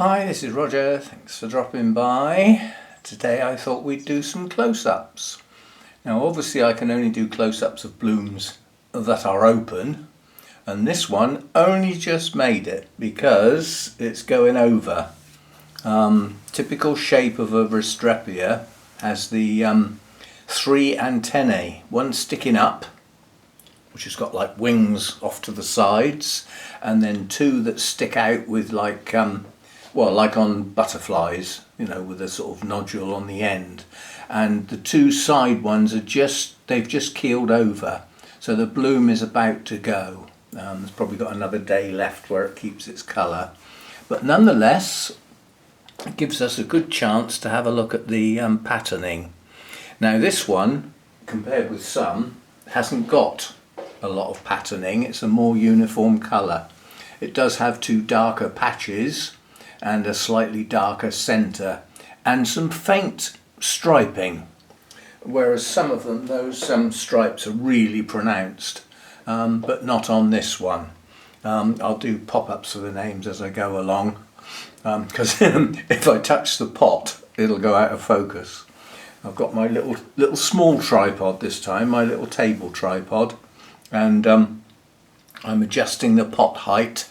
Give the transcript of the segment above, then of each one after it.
Hi, this is Roger, thanks for dropping by. Today I thought we'd do some close-ups. Now obviously I can only do close-ups of blooms that are open, and this one only just made it because it's going over. Typical shape of a Restrepia has the 3 antennae, one sticking up, which has got like wings off to the sides, and then 2 that stick out with like like on butterflies, you know, with a sort of nodule on the end. And the 2 side ones are they've just keeled over, so the bloom is about to go. It's probably got another day left where it keeps its colour, but nonetheless it gives us a good chance to have a look at the patterning. Now this one, compared with some, hasn't got a lot of patterning. It's a more uniform colour. It does have 2 darker patches and a slightly darker centre and some faint striping, whereas some of them, those stripes are really pronounced, but not on this one. I'll do pop-ups of the names as I go along, because if I touch the pot it'll go out of focus. I've got my little small tripod this time, my little table tripod, and I'm adjusting the pot height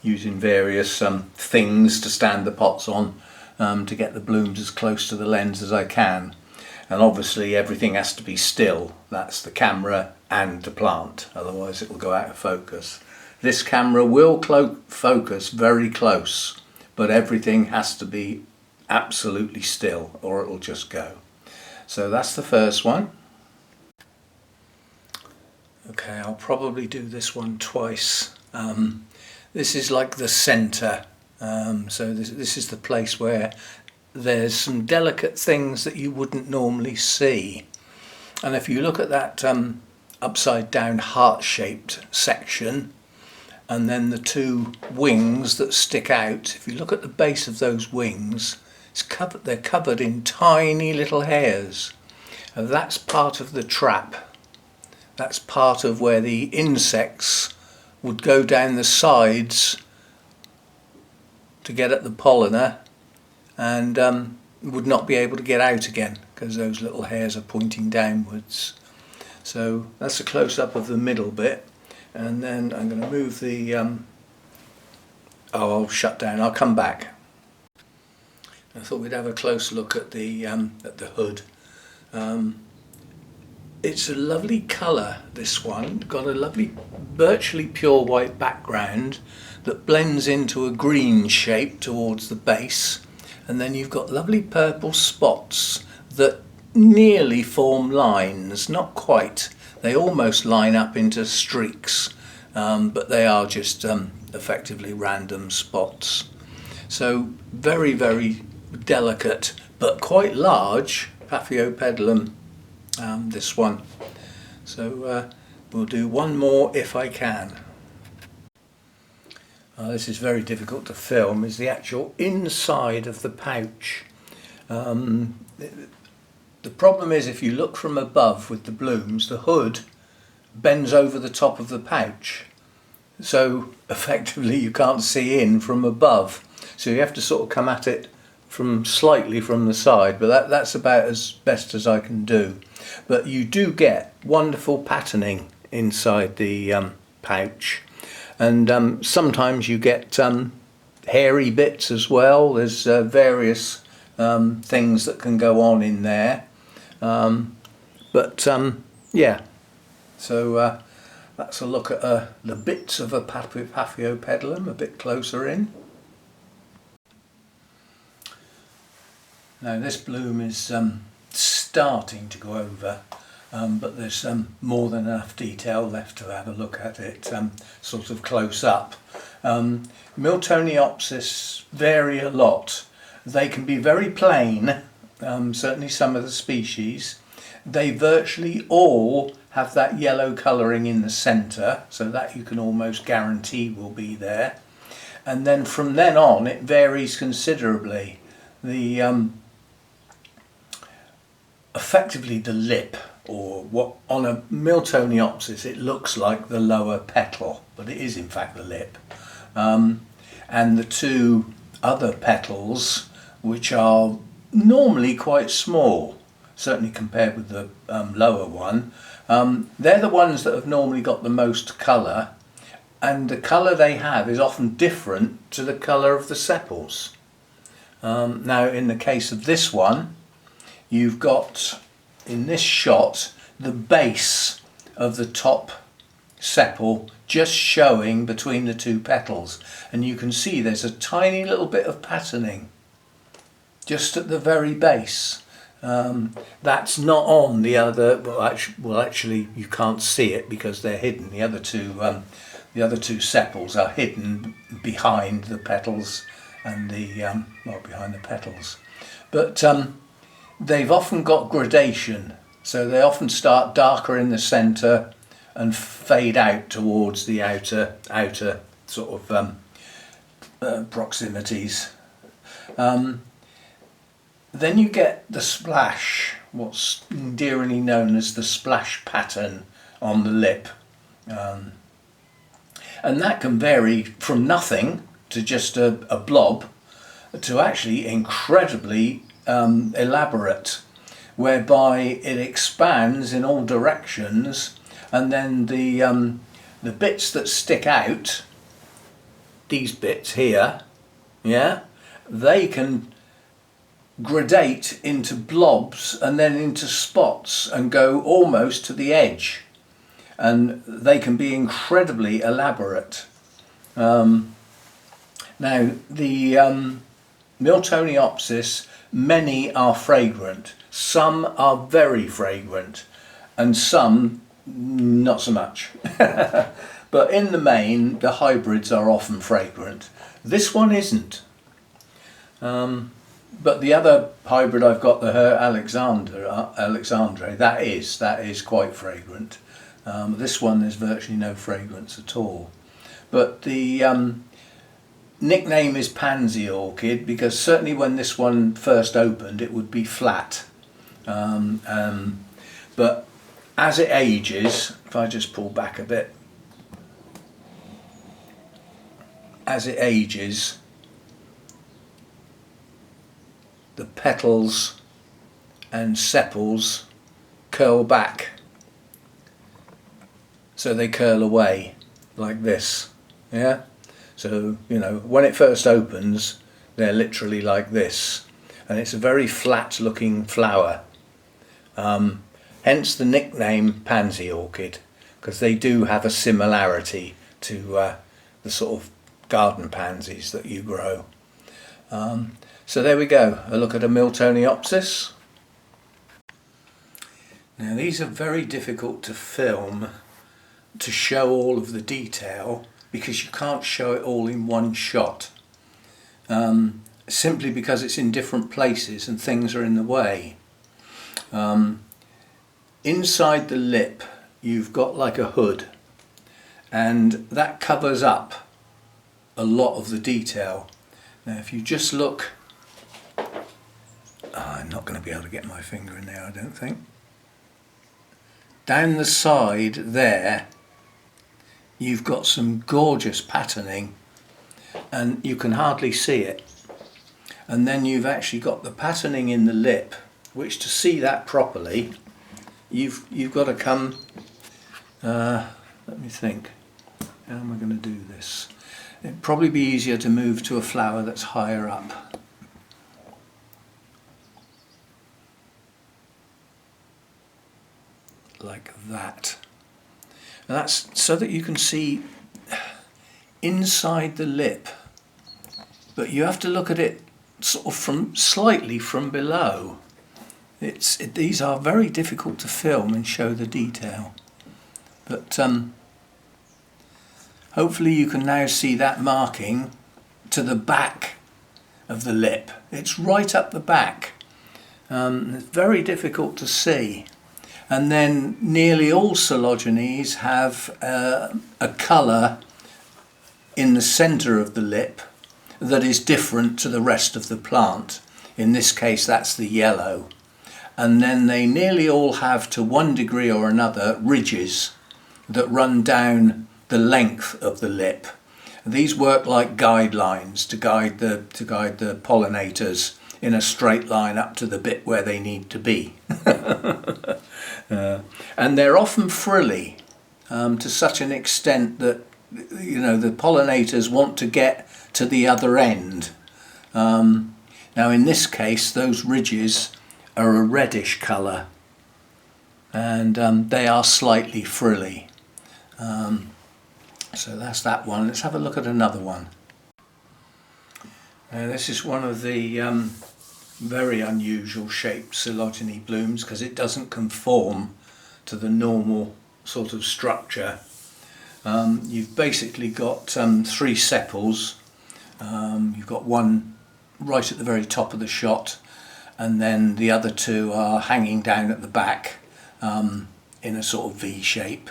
using various things to stand the pots on, to get the blooms as close to the lens as I can. And obviously everything has to be still. That's the camera and the plant, otherwise it will go out of focus. This camera will focus very close, but everything has to be absolutely still or it will just go. So that's the first one. Okay, I'll probably do this one twice. This is like the centre, so this is the place where there's some delicate things that you wouldn't normally see. And if you look at that upside down heart-shaped section, and then the 2 wings that stick out, if you look at the base of those wings, they're covered in tiny little hairs. And that's part of the trap. That's part of where the insects would go down the sides to get at the polliner, and would not be able to get out again because those little hairs are pointing downwards. So that's a close-up of the middle bit, and then I'm going to move the I'll shut down, I'll come back. I thought we'd have a close look at the hood. It's a lovely colour, this one. Got a lovely virtually pure white background that blends into a green shape towards the base, and then you've got lovely purple spots that nearly form lines, not quite. They almost line up into streaks, but they are just effectively random spots. So very, very delicate but quite large Paphiopedilum, this one. So we'll do one more if I can. This is very difficult to film, is the actual inside of the pouch. The problem is if you look from above with the blooms, the hood bends over the top of the pouch, so effectively you can't see in from above, so you have to sort of come at it slightly from the side, but that's about as best as I can do. But you do get wonderful patterning inside the pouch, and sometimes you get hairy bits as well. There's various things that can go on in there, yeah, so that's a look at the bits of a Paphiopedilum a bit closer in. Now this bloom is starting to go over, but there's more than enough detail left to have a look at it sort of close up. Miltoniopsis vary a lot. They can be very plain, certainly some of the species. They virtually all have that yellow colouring in the centre, so that you can almost guarantee will be there. And then from then on it varies considerably. Effectively the lip, or what on a Miltoniopsis it looks like the lower petal, but it is in fact the lip. And the 2 other petals which are normally quite small, certainly compared with the lower one. They're the ones that have normally got the most colour, and the colour they have is often different to the colour of the sepals. Now in the case of this one, you've got in this shot the base of the top sepal just showing between the two petals, and you can see there's a tiny little bit of patterning just at the very base. That's not on the other, well actually you can't see it because they're hidden. The other two sepals are hidden behind the petals and behind the petals. But they've often got gradation, so they often start darker in the centre and fade out towards the outer sort of proximities. Then you get the splash, what's endearingly known as the splash pattern on the lip. And that can vary from nothing to just a blob to actually incredibly elaborate, whereby it expands in all directions, and then the bits that stick out, these bits here, yeah, they can gradate into blobs and then into spots and go almost to the edge, and they can be incredibly elaborate. Now the Miltoniopsis, many are fragrant, some are very fragrant, and some not so much. But in the main, the hybrids are often fragrant. This one isn't. But the other hybrid I've got, the Her Alexandre, that is quite fragrant. This one there's virtually no fragrance at all. But the nickname is Pansy Orchid because certainly when this one first opened it would be flat. But as it ages, if I just pull back a bit, as it ages, the petals and sepals curl back. So they curl away like this, yeah? So, you know, when it first opens, they're literally like this. And it's a very flat looking flower. Hence the nickname Pansy Orchid, because they do have a similarity to the sort of garden pansies that you grow. So there we go, a look at a Miltoniopsis. Now these are very difficult to film to show all of the detail because you can't show it all in one shot. Simply because it's in different places and things are in the way. Inside the lip you've got like a hood, and that covers up a lot of the detail. Now if you just look, I'm not going to be able to get my finger in there, I don't think. Down the side there you've got some gorgeous patterning and you can hardly see it. And then you've actually got the patterning in the lip, which to see that properly you've got to come, let me think, how am I going to do this? It'd probably be easier to move to a flower that's higher up. Like that. And that's so that you can see inside the lip, but you have to look at it sort of slightly from below. These are very difficult to film and show the detail, but hopefully you can now see that marking to the back of the lip. It's right up the back. It's very difficult to see. And then nearly all Coelogynes have a colour in the centre of the lip that is different to the rest of the plant. In this case that's the yellow. And then they nearly all have, to one degree or another, ridges that run down the length of the lip. These work like guidelines to guide the pollinators in a straight line up to the bit where they need to be. And they're often frilly to such an extent that the pollinators want to get to the other end. Now in this case those ridges are a reddish colour, and they are slightly frilly. So that's that one. Let's have a look at another one. This is one of the very unusual shaped Coelogyne blooms because it doesn't conform to the normal sort of structure. You've basically got 3 sepals. You've got one right at the very top of the shot, and then the other 2 are hanging down at the back in a sort of V shape.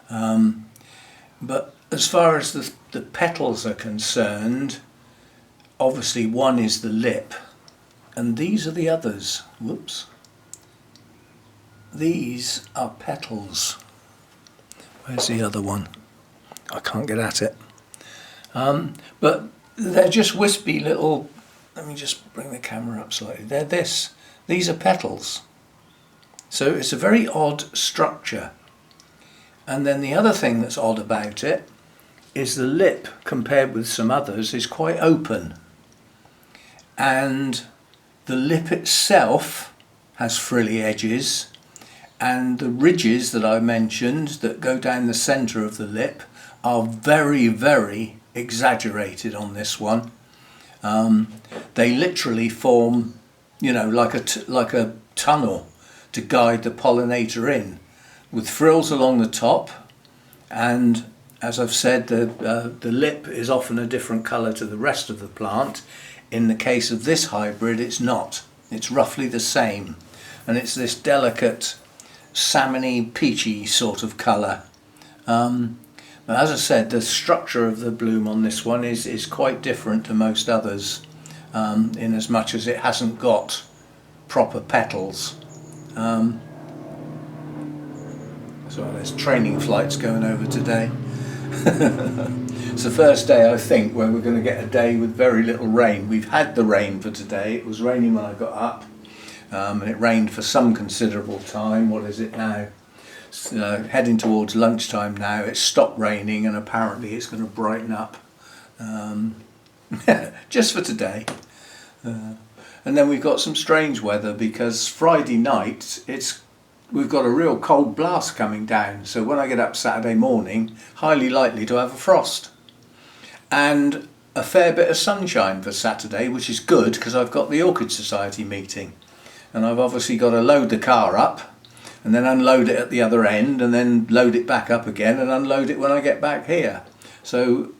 But as far as the petals are concerned, obviously one is the lip, and these are the others. Whoops. These are petals. Where's the other one? I can't get at it. But they're just wispy little, let me just bring the camera up slightly. These are petals. So it's a very odd structure. And then the other thing that's odd about it is the lip, compared with some others, is quite open. And the lip itself has frilly edges, and the ridges that I mentioned that go down the centre of the lip are very, very exaggerated on this one. They literally form, like a tunnel to guide the pollinator in, with frills along the top, and as I've said, the lip is often a different colour to the rest of the plant. In the case of this hybrid, it's not. It's roughly the same, and it's this delicate salmony peachy sort of colour. But as I said, the structure of the bloom on this one is quite different to most others, in as much as it hasn't got proper petals. So there's training flights going over today. It's the first day, I think, where we're going to get a day with very little rain. We've had the rain for today. It was raining when I got up, and it rained for some considerable time. What is it now? Heading towards lunchtime now. It's stopped raining, and apparently it's going to brighten up just for today. And then we've got some strange weather, because Friday night we've got a real cold blast coming down, so when I get up Saturday morning, highly likely to have a frost. And a fair bit of sunshine for Saturday, which is good because I've got the Orchid Society meeting, and I've obviously got to load the car up and then unload it at the other end, and then load it back up again and unload it when I get back here. So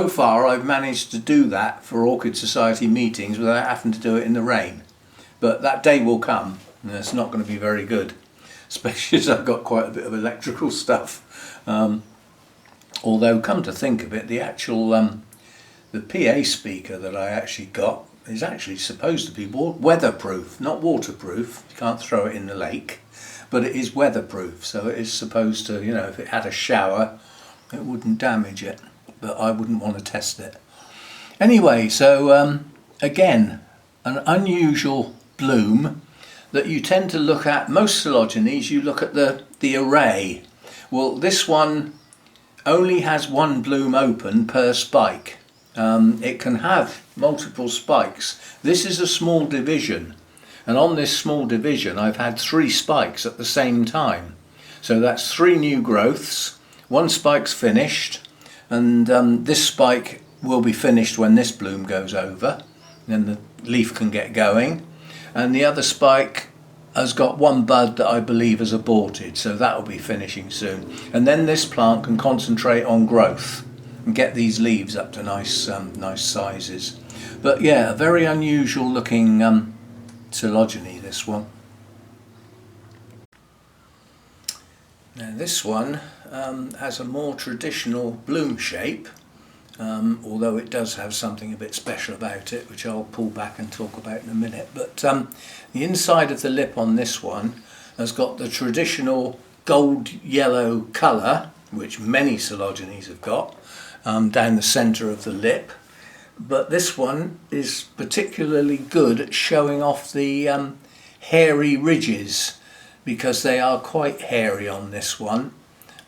far I've managed to do that for Orchid Society meetings without having to do it in the rain. But that day will come, and it's not going to be very good, especially as I've got quite a bit of electrical stuff. Although, come to think of it, the actual the PA speaker that I actually got is actually supposed to be weatherproof, not waterproof. You can't throw it in the lake, but it is weatherproof, so it is supposed to, if it had a shower, it wouldn't damage it, but I wouldn't want to test it. Anyway, so again, an unusual bloom that you tend to look at. Most Coelogynes, you look at the array. Well, this one only has one bloom open per spike. It can have multiple spikes. This is a small division, and on this small division I've had 3 spikes at the same time. So that's 3 new growths. 1 spike's finished, and this spike will be finished when this bloom goes over, then the leaf can get going, and the other spike has got 1 bud that I believe has aborted, so that will be finishing soon, and then this plant can concentrate on growth and get these leaves up to nice sizes. But yeah, a very unusual looking Coelogyne, this one. Now this one has a more traditional bloom shape, although it does have something a bit special about it, which I'll pull back and talk about in a minute. But the inside of the lip on this one has got the traditional gold yellow colour, which many Coelogynes have got, down the centre of the lip. But this one is particularly good at showing off the hairy ridges, because they are quite hairy on this one.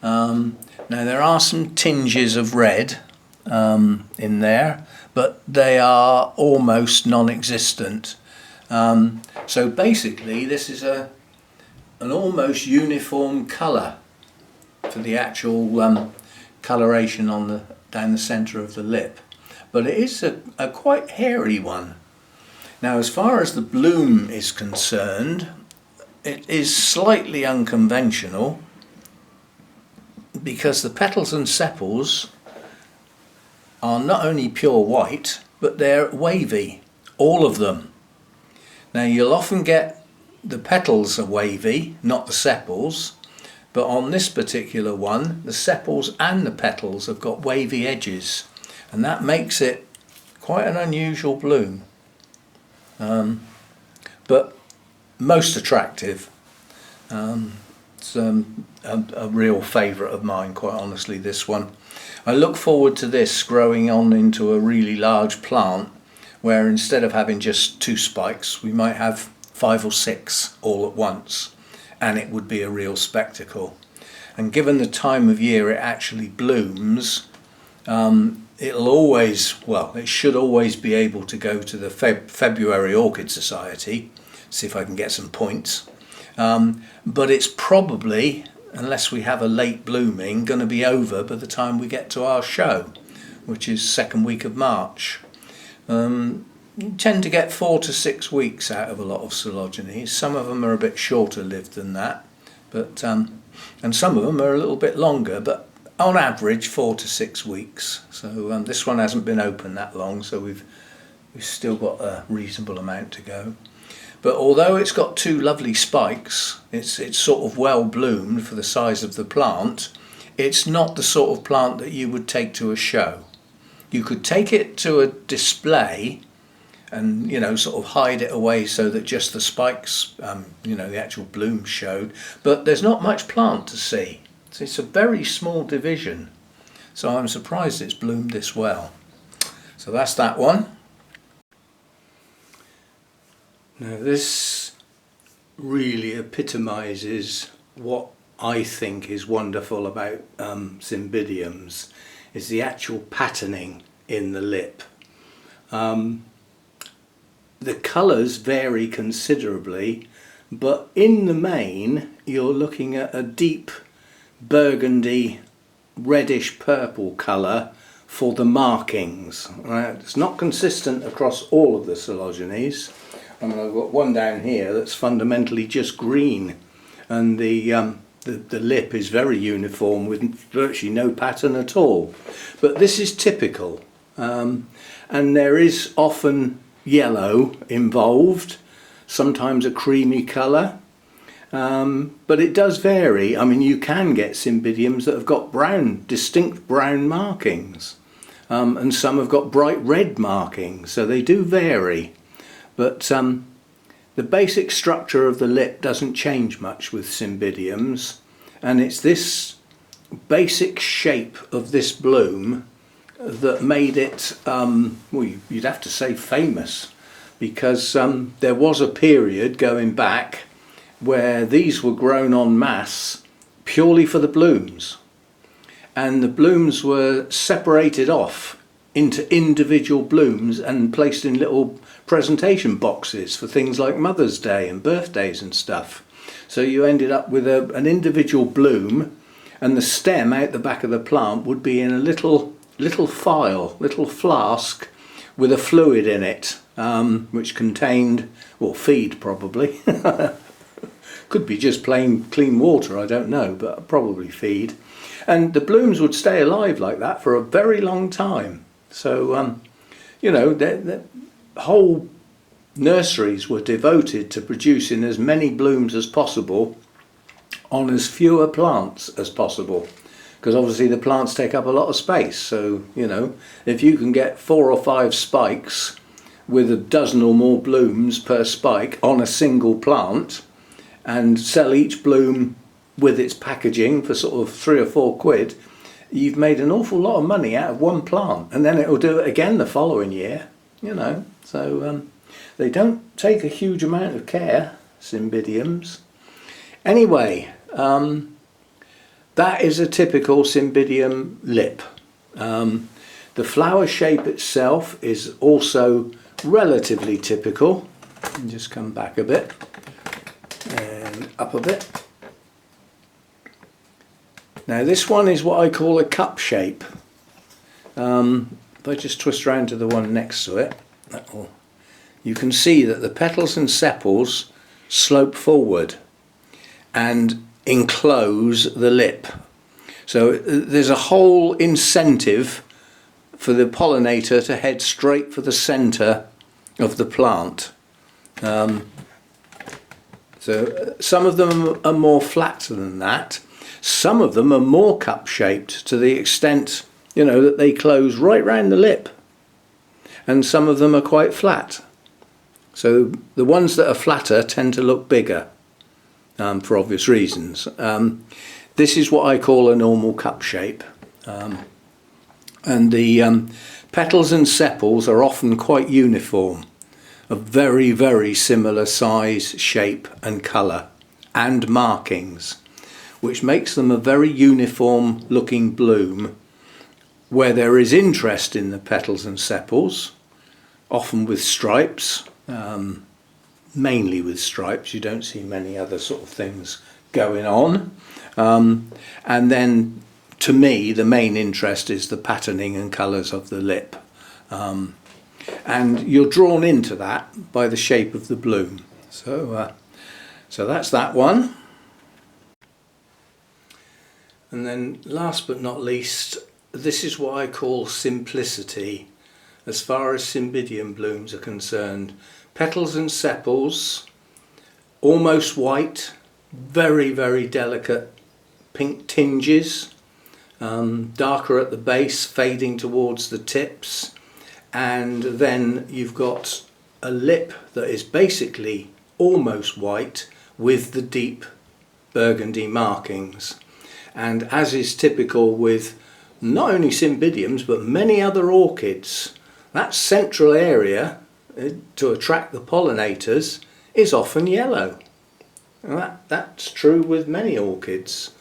Now there are some tinges of red in there, but they are almost non-existent. So basically this is an almost uniform colour for the actual coloration on down the centre of the lip, but it is a quite hairy one. Now as far as the bloom is concerned, it is slightly unconventional, because the petals and sepals are not only pure white, but they're wavy, all of them. Now you'll often get the petals are wavy, not the sepals, but on this particular one, the sepals and the petals have got wavy edges, and that makes it quite an unusual bloom, but most attractive. It's a real favourite of mine, quite honestly, this one. I look forward to this growing on into a really large plant, where instead of having just 2 spikes, we might have 5 or 6 all at once, and it would be a real spectacle. And given the time of year it actually blooms, it'll always, well, it should always be able to go to the February Orchid Society, see if I can get some points. But it's probably, unless we have a late blooming, going to be over by the time we get to our show, which is 2nd week of March. You tend to get 4 to 6 weeks out of a lot of Coelogynes. Some of them are a bit shorter lived than that, but and some of them are a little bit longer, but on average 4 to 6 weeks. So this one hasn't been open that long, so we've still got a reasonable amount to go. But although it's got 2 lovely spikes, it's sort of well bloomed for the size of the plant, it's not the sort of plant that you would take to a show. You could take it to a display and, you know, sort of hide it away so that just the spikes, you know, the actual blooms showed, but there's not much plant to see. So it's a very small division, so I'm surprised it's bloomed this well. So that's that one. Now this really epitomises what I think is wonderful about Cymbidiums, is the actual patterning in the lip. The colours vary considerably, but in the main you're looking at a deep burgundy reddish purple colour for the markings. Right? It's not consistent across all of the Coelogynes. I mean, I've got one down here that's fundamentally just green, and the lip is very uniform with virtually no pattern at all. But this is typical, and there is often yellow involved, sometimes a creamy colour, but it does vary. I mean, you can get Cymbidiums that have got brown, distinct brown markings, and some have got bright red markings, so they do vary. But the basic structure of the lip doesn't change much with Cymbidiums, and it's this basic shape of this bloom that made it, well, you'd have to say famous, because there was a period going back where these were grown en masse purely for the blooms, and the blooms were separated off into individual blooms and placed in little presentation boxes for things like Mother's Day and birthdays and stuff. So you ended up with an individual bloom, and the stem out the back of the plant would be in a little phial, little flask with a fluid in it, which contained, well, feed probably. Could be just plain clean water, I don't know, but probably feed. And the blooms would stay alive like that for a very long time. So, you know, the whole nurseries were devoted to producing as many blooms as possible on as fewer plants as possible, because obviously the plants take up a lot of space. So, you know, if you can get 4 or 5 spikes with a dozen or more blooms per spike on a single plant, and sell each bloom with its packaging for sort of 3 or 4 quid, you've made an awful lot of money out of one plant, and then it will do it again the following year, you know. So they don't take a huge amount of care, Cymbidiums. Anyway, that is a typical Cymbidium lip. The flower shape itself is also relatively typical. Just come back a bit and up a bit. Now this one is what I call a cup shape. If I just twist around to the one next to it, you can see that the petals and sepals slope forward and enclose the lip. So there's a whole incentive for the pollinator to head straight for the centre of the plant. So some of them are more flat than that. Some of them are more cup shaped to the extent, you know, that they close right round the lip. And some of them are quite flat. So the ones that are flatter tend to look bigger, for obvious reasons. This is what I call a normal cup shape. And the petals and sepals are often quite uniform, of very, very similar size, shape and colour and markings, which makes them a very uniform looking bloom. Where there is interest in the petals and sepals, often with stripes, mainly with stripes, you don't see many other sort of things going on. And then to me the main interest is the patterning and colours of the lip. And you're drawn into that by the shape of the bloom. So that's that one. And then last but not least, this is what I call simplicity as far as Cymbidium blooms are concerned. Petals and sepals, almost white, very, very delicate pink tinges, darker at the base, fading towards the tips, and then you've got a lip that is basically almost white with the deep burgundy markings. And as is typical with not only Cymbidiums but many other orchids, that central area to attract the pollinators is often yellow. And that's true with many orchids.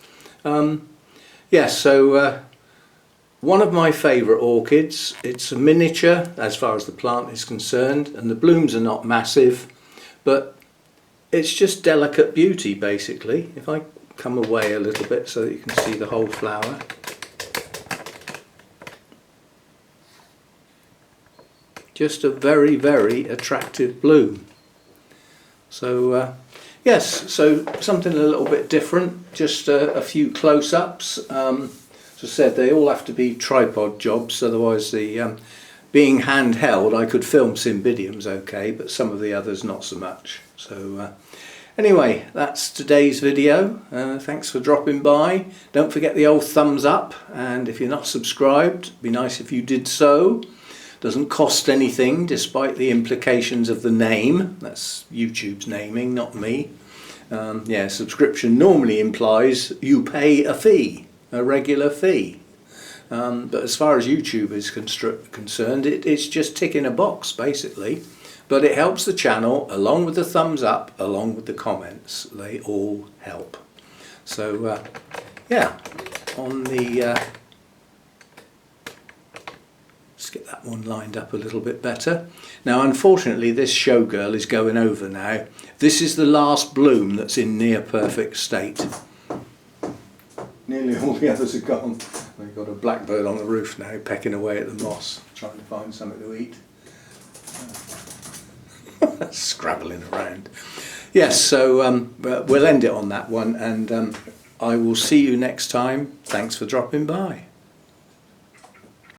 Yes, so one of my favourite orchids. It's a miniature as far as the plant is concerned, and the blooms are not massive, but it's just delicate beauty basically. If I come away a little bit so that you can see the whole flower. Just a very, very attractive bloom. So yes, so something a little bit different, just a few close-ups. As I said, they all have to be tripod jobs, otherwise the being handheld I could film Cymbidiums okay, but some of the others not so much. So anyway, that's today's video. Thanks for dropping by. Don't forget the old thumbs up, and if you're not subscribed, it'd be nice if you did so. Doesn't cost anything, despite the implications of the name. That's YouTube's naming, not me. Yeah, subscription normally implies you pay a fee, a regular fee. But as far as YouTube is concerned, it's just ticking a box basically. But it helps the channel, along with the thumbs up, along with the comments. They all help. So yeah, on the let's get that one lined up a little bit better. Now unfortunately this Showgirl is going over now. This is the last bloom that's in near perfect state. Nearly all the others are gone. We've got a blackbird on the roof now pecking away at the moss, trying to find something to eat. Scrabbling around. Yes, so we'll end it on that one, and I will see you next time. Thanks for dropping by.